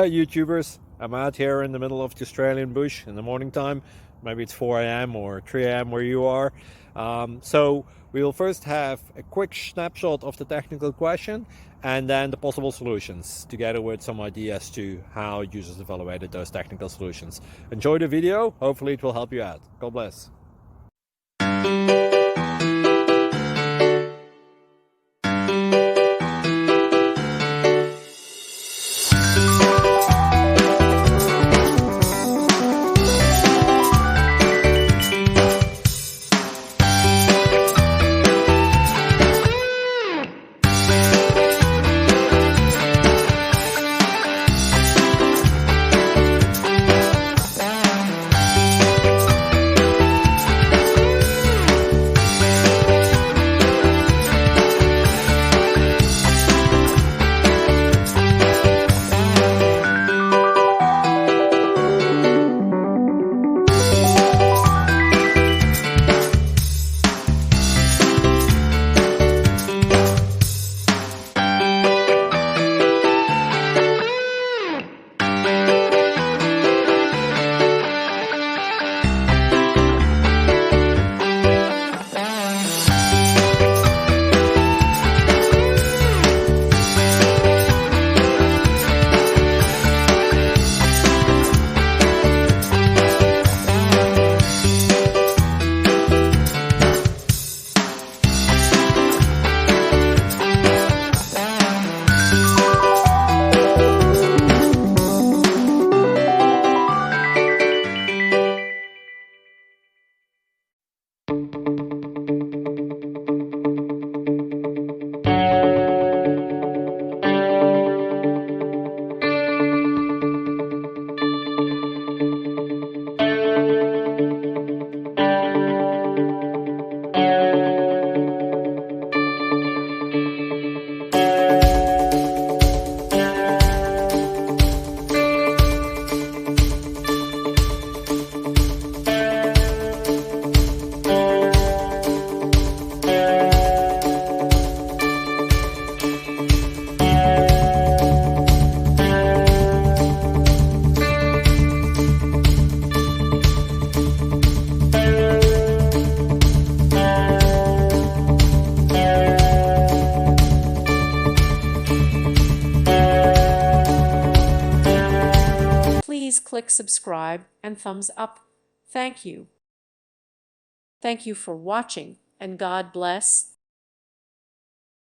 Hi YouTubers, I'm out here in the middle of the Australian bush in the morning time. Maybe it's 4 a.m. or 3 a.m. where you are. So we'll first have a quick snapshot of the technical question and then the possible solutions, together with some ideas to how users evaluated those technical solutions. Enjoy the video, hopefully it will help you out. God bless. Please click subscribe and thumbs up. Thank you. Thank you for watching, and God bless.